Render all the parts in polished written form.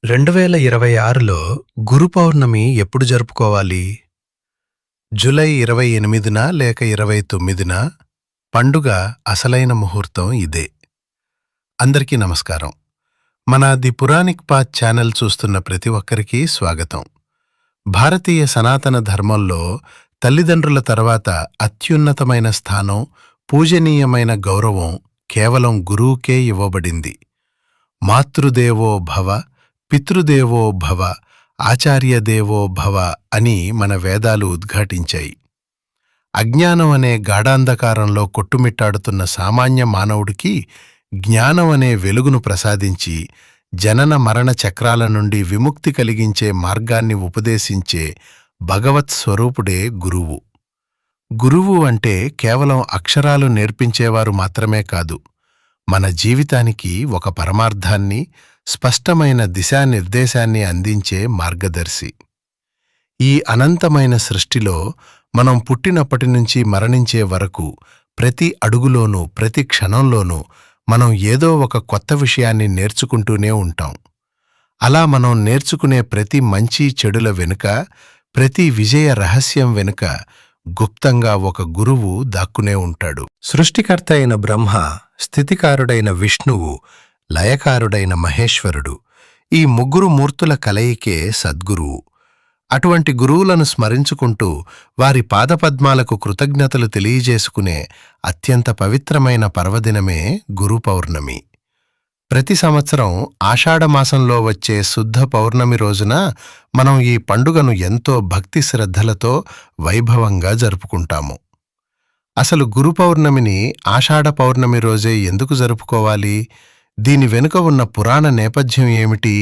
2026లో గురు పౌర్ణమి ఎప్పుడు జరుపుకోవాలి? జూలై 28న లేక 29న? పండుగ అసలైన ముహూర్తం ఇదే. అందరికీ నమస్కారం. మన ది పురాణిక్ పాత్ ఛానల్ చూస్తున్న ప్రతి ఒక్కరికీ స్వాగతం. భారతీయ సనాతన ధర్మంలో తల్లిదండ్రుల తర్వాత అత్యున్నతమైన స్థానం, పూజనీయమైన గౌరవం కేవలం గురువుకే ఇవ్వబడింది. మాతృదేవో భవ, పితృదేవో భవ, ఆచార్యదేవో భవ అని మన వేదాలు ఉద్ఘాటించాయి. అజ్ఞానం అనే గాఢాంధకారంలో కొట్టుమిట్టాడుతున్న సామాన్య మానవుడికి జ్ఞానం అనే వెలుగును ప్రసాదించి జనన మరణ చక్రాల నుండి విముక్తి కలిగించే మార్గాన్ని ఉపదేశించే భగవత్ స్వరూపుడే గురువు. గురువు అంటే కేవలం అక్షరాలు నేర్పించేవారు మాత్రమే కాదు, మన జీవితానికి ఒక పరమార్థాన్ని, స్పష్టమైన దిశానిర్దేశాన్ని అందించే మార్గదర్శి. ఈ అనంతమైన సృష్టిలో మనం పుట్టినప్పటి నుంచి మరణించే వరకు ప్రతి అడుగులోనూ, ప్రతి క్షణంలోనూ మనం ఏదో ఒక కొత్త విషయాన్ని నేర్చుకుంటూనే ఉంటాం. అలా మనం నేర్చుకునే ప్రతి మంచి చెడుల వెనుక, ప్రతి విజయ రహస్యం వెనుక గుప్తంగా ఒక గురువు దాక్కునే ఉంటాడు. సృష్టికర్త అయిన బ్రహ్మ, స్థితికారుడైన విష్ణువు, లయకారుడైన మహేశ్వరుడు, ఈ ముగ్గురు మూర్తుల కలయికే సద్గురువు. అటువంటి గురువులను స్మరించుకుంటూ వారి పాదపద్మాలకు కృతజ్ఞతలు తెలియజేసుకునే అత్యంత పవిత్రమైన పర్వదినమే గురు పౌర్ణమి. ప్రతి సంవత్సరం ఆషాఢమాసంలో వచ్చే శుద్ధ పౌర్ణమి రోజున మనం ఈ పండుగను ఎంతో భక్తి శ్రద్ధలతో వైభవంగా జరుపుకుంటాము. అసలు గురు పౌర్ణమిని ఆషాఢ పౌర్ణమి రోజే ఎందుకు జరుపుకోవాలి? దీని వెనుక ఉన్న పురాణ నేపథ్యం ఏమిటి?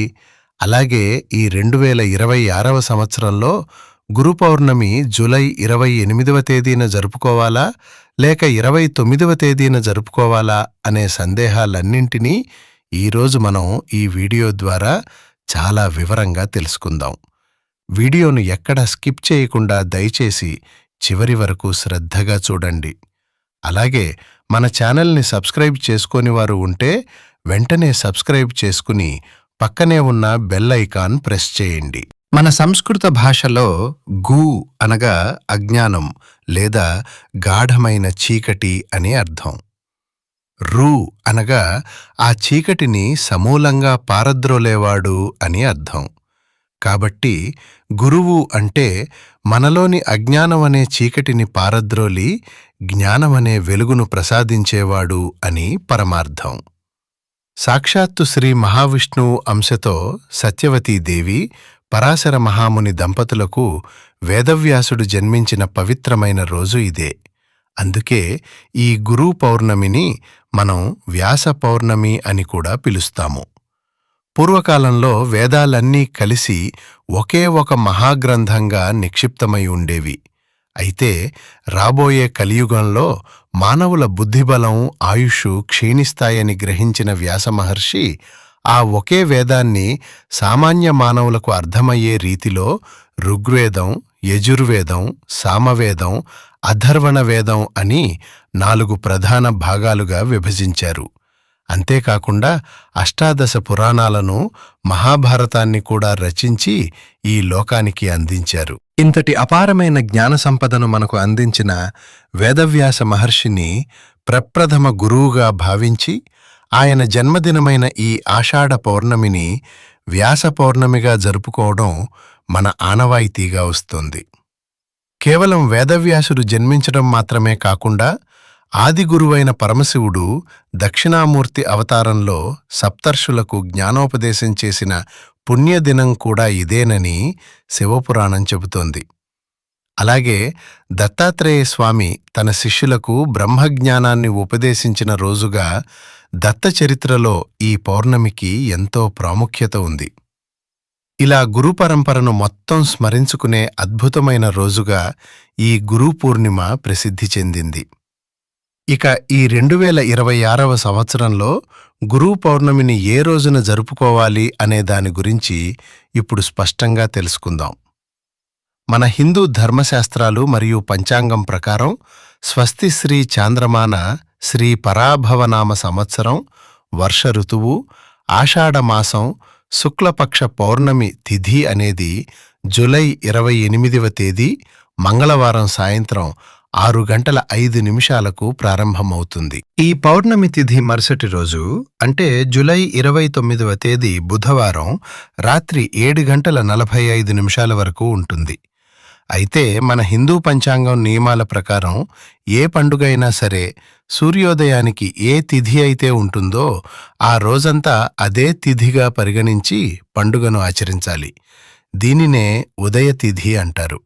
అలాగే ఈ 2026వ సంవత్సరంలో గురు పౌర్ణమి జూలై 28వ తేదీన జరుపుకోవాలా లేక 29వ తేదీన జరుపుకోవాలా అనే సందేహాలన్నింటినీ ఈరోజు మనం ఈ వీడియో ద్వారా చాలా వివరంగా తెలుసుకుందాం. వీడియోను ఎక్కడా స్కిప్ చేయకుండా దయచేసి చివరి వరకు శ్రద్ధగా చూడండి. అలాగే మన ఛానల్ని సబ్స్క్రైబ్ చేసుకోని వారు ఉంటే వెంటనే సబ్స్క్రైబ్ చేసుకుని పక్కనే ఉన్న బెల్ ఐకాన్ ప్రెస్ చేయండి. మన సంస్కృత భాషలో గు అనగా అజ్ఞానం లేదా గాఢమైన చీకటి అని అర్థం. రు అనగా ఆ చీకటిని సమూలంగా పారద్రోలేవాడు అని అర్థం. కాబట్టి గురువు అంటే మనలోని అజ్ఞానమనే చీకటిని పారద్రోలి జ్ఞానమనే వెలుగును ప్రసాదించేవాడు అని పరమార్థం. సాక్షాత్తు శ్రీ మహావిష్ణువు అంశతో సత్యవతీదేవి, పరాశర మహాముని దంపతులకు వేదవ్యాసుడు జన్మించిన పవిత్రమైన రోజు ఇదే. అందుకే ఈ గురు పౌర్ణమిని మనం వ్యాస పౌర్ణమి అని కూడా పిలుస్తాము. పూర్వకాలంలో వేదాలన్నీ కలిసి ఒకే ఒక మహాగ్రంథంగా నిక్షిప్తమై ఉండేవి. అయితే రాబోయే కలియుగంలో మానవుల బుద్ధిబలం, ఆయుష్ క్షీణిస్తాయని గ్రహించిన వ్యాసమహర్షి ఆ ఒకే వేదాన్ని సామాన్య మానవులకు అర్థమయ్యే రీతిలో ఋగ్వేదం, యజుర్వేదం, సామవేదం, అథర్వణ వేదం అని 4 ప్రధాన భాగాలుగా విభజించారు. అంతేకాకుండా అష్టాదశ పురాణాలను, మహాభారతాన్ని కూడా రచించి ఈ లోకానికి అందించారు. ఇంతటి అపారమైన జ్ఞాన సంపదను మనకు అందించిన వేదవ్యాస మహర్షిని ప్రప్రథమ గురువుగా భావించి ఆయన జన్మదినమైన ఈ ఆషాఢ పౌర్ణమిని వ్యాస పౌర్ణమిగా జరుపుకోవడం మన ఆనవాయితీగా వస్తోంది. కేవలం వేదవ్యాసుడు జన్మించడం మాత్రమే కాకుండా ఆది గురువైన పరమశివుడు దక్షిణామూర్తి అవతారంలో సప్తర్షులకు జ్ఞానోపదేశం చేసిన పుణ్యదినం కూడా ఇదేనని శివపురాణం చెబుతోంది. అలాగే దత్తాత్రేయ స్వామి తన శిష్యులకు బ్రహ్మజ్ఞానాన్ని ఉపదేశించిన రోజుగా దత్త చరిత్రలో ఈ పౌర్ణమికి ఎంతో ప్రాముఖ్యత ఉంది. ఇలా గురు పరంపరను మొత్తం స్మరించుకునే అద్భుతమైన రోజుగా ఈ గురు పూర్ణిమ ప్రసిద్ధి చెందింది. ఇక ఈ 2026వ సంవత్సరంలో గురు పౌర్ణమిని ఏ రోజున జరుపుకోవాలి అనే దాని గురించి ఇప్పుడు స్పష్టంగా తెలుసుకుందాం. మన హిందూ ధర్మశాస్త్రాలు మరియు పంచాంగం ప్రకారం స్వస్తి శ్రీ చాంద్రమాన శ్రీ పరాభవనామ సంవత్సరం, వర్ష ఋతువు, ఆషాఢమాసం శుక్లపక్ష పౌర్ణమి తిథి అనేది జూలై 28వ తేదీ మంగళవారం సాయంత్రం 6:05 ప్రారంభమవుతుంది. ఈ పౌర్ణమి తిథి మరుసటి రోజు అంటే జూలై 29వ తేదీ బుధవారం రాత్రి 7:45 వరకు ఉంటుంది. అయితే మన హిందూ పంచాంగం నియమాల ప్రకారం ఏ పండుగైనా సరే సూర్యోదయానికి ఏ తిథి అయితే ఉంటుందో ఆ రోజంతా అదే తిథిగా పరిగణించి పండుగను ఆచరించాలి. దీనినే ఉదయ తిథి అంటారు.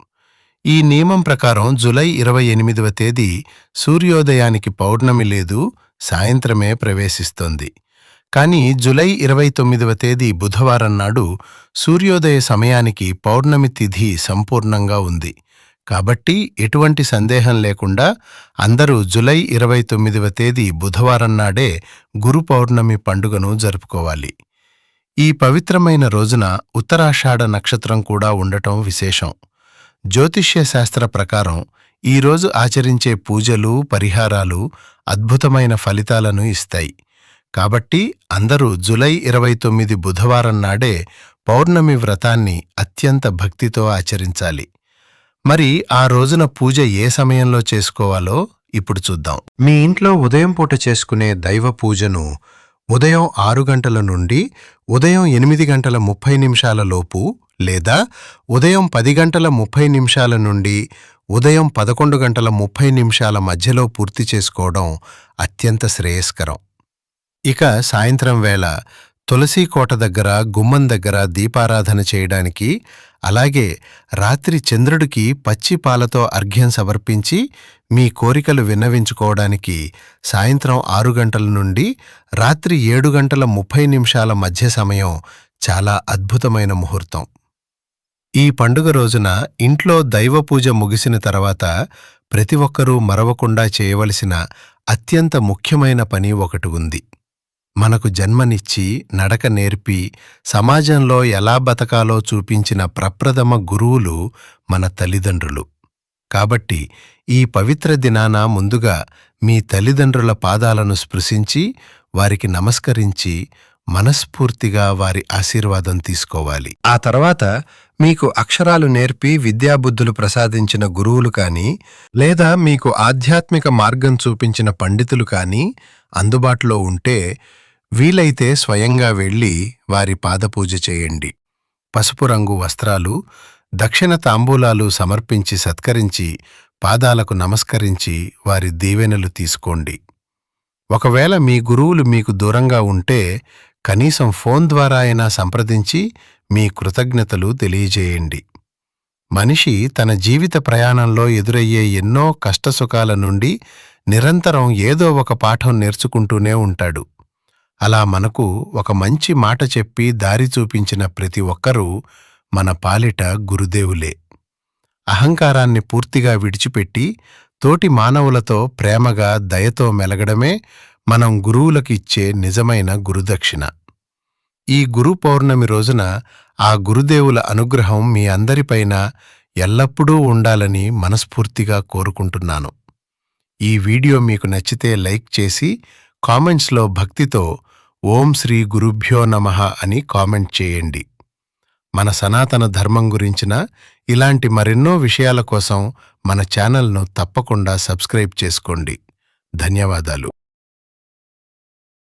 ఈ నియమం ప్రకారం జూలై 28వ తేదీ సూర్యోదయానికి పౌర్ణమి లేదు, సాయంత్రమే ప్రవేశిస్తోంది. కానీ జూలై 29వ తేదీ బుధవారం నాడు సూర్యోదయ సమయానికి పౌర్ణమి తిథి సంపూర్ణంగా ఉంది. కాబట్టి ఎటువంటి సందేహం లేకుండా అందరూ జూలై 29వ తేదీ బుధవారం నాడే గురు పౌర్ణమి పండుగను జరుపుకోవాలి. ఈ పవిత్రమైన రోజున ఉత్తరాషాఢ నక్షత్రం కూడా ఉండటం విశేషం. జ్యోతిష్య శాస్త్ర ప్రకారం ఈరోజు ఆచరించే పూజలు, పరిహారాలు అద్భుతమైన ఫలితాలను ఇస్తాయి. కాబట్టి అందరూ జూలై 29 బుధవారం నాడే పౌర్ణమి వ్రతాన్ని అత్యంత భక్తితో ఆచరించాలి. మరి ఆ రోజున పూజ ఏ సమయంలో చేసుకోవాలో ఇప్పుడు చూద్దాం. మీ ఇంట్లో ఉదయం పూట చేసుకునే దైవ పూజను ఉదయం 6 గంటల నుండి ఉదయం 8:30 లోపు లేదా ఉదయం 10:30 నుండి ఉదయం 11:30 మధ్యలో పూర్తి చేసుకోవడం అత్యంత శ్రేయస్కరం. ఇక సాయంత్రం వేళ తులసీ కోట దగ్గర, గుమ్మం దగ్గర దీపారాధన చేయడానికి, అలాగే రాత్రి చంద్రుడికి పచ్చి పాలతో అర్ఘ్యం సమర్పించి మీ కోరికలు విన్నవించుకోవడానికి సాయంత్రం 6 గంటల నుండి రాత్రి 7:30 మధ్య సమయం చాలా అద్భుతమైన ముహూర్తం. ఈ పండుగ రోజున ఇంట్లో దైవ పూజ ముగిసిన తర్వాత ప్రతి ఒక్కరూ మరవకుండా చేయవలసిన అత్యంత ముఖ్యమైన పని ఒకటి ఉంది. మనకు జన్మనిచ్చి, నడక నేర్పి, సమాజంలో ఎలా బతకాలో చూపించిన ప్రప్రథమ గురువులు మన తల్లిదండ్రులు. కాబట్టి ఈ పవిత్ర దినాన ముందుగా మీ తల్లిదండ్రుల పాదాలను స్పృశించి వారికి నమస్కరించి మనస్ఫూర్తిగా వారి ఆశీర్వాదం తీసుకోవాలి. ఆ తర్వాత మీకు అక్షరాలు నేర్పి విద్యాబుద్ధులు ప్రసాదించిన గురువులు కానీ, లేదా మీకు ఆధ్యాత్మిక మార్గం చూపించిన పండితులు కానీ అందుబాటులో ఉంటే వీలైతే స్వయంగా వెళ్ళి వారి పాదపూజ చేయండి. పసుపు రంగు వస్త్రాలు, దక్షిణ తాంబూలాలు సమర్పించి సత్కరించి పాదాలకు నమస్కరించి వారి దీవెనలు తీసుకోండి. ఒకవేళ మీ గురువులు మీకు దూరంగా ఉంటే కనీసం ఫోన్ ద్వారా అయినా సంప్రదించి మీ కృతజ్ఞతలు తెలియజేయండి. మనిషి తన జీవిత ప్రయాణంలో ఎదురయ్యే ఎన్నో కష్టసుఖాల నుండి నిరంతరం ఏదో ఒక పాఠం నేర్చుకుంటూనే ఉంటాడు. అలా మనకు ఒక మంచి మాట చెప్పి దారి చూపించిన ప్రతి ఒక్కరూ మన పాలిట గురుదేవులే. అహంకారాన్ని పూర్తిగా విడిచిపెట్టి తోటి మానవులతో ప్రేమగా, దయతో మెలగడమే మనం గురువులకు ఇచ్చే నిజమైన గురుదక్షిణ. ఈ గురు పౌర్ణమి రోజున ఆ గురుదేవుల అనుగ్రహం మీ అందరిపైన ఎల్లప్పుడూ ఉండాలని మనస్ఫూర్తిగా కోరుకుంటున్నాను. ఈ వీడియో మీకు నచ్చితే లైక్ చేసి కామెంట్స్లో భక్తితో ఓం శ్రీ గురుభ్యో నమః అని కామెంట్ చేయండి. మన సనాతన ధర్మం గురించిన ఇలాంటి మరెన్నో విషయాల కోసం మన ఛానల్ను తప్పకుండా సబ్స్క్రైబ్ చేసుకోండి. ధన్యవాదాలు.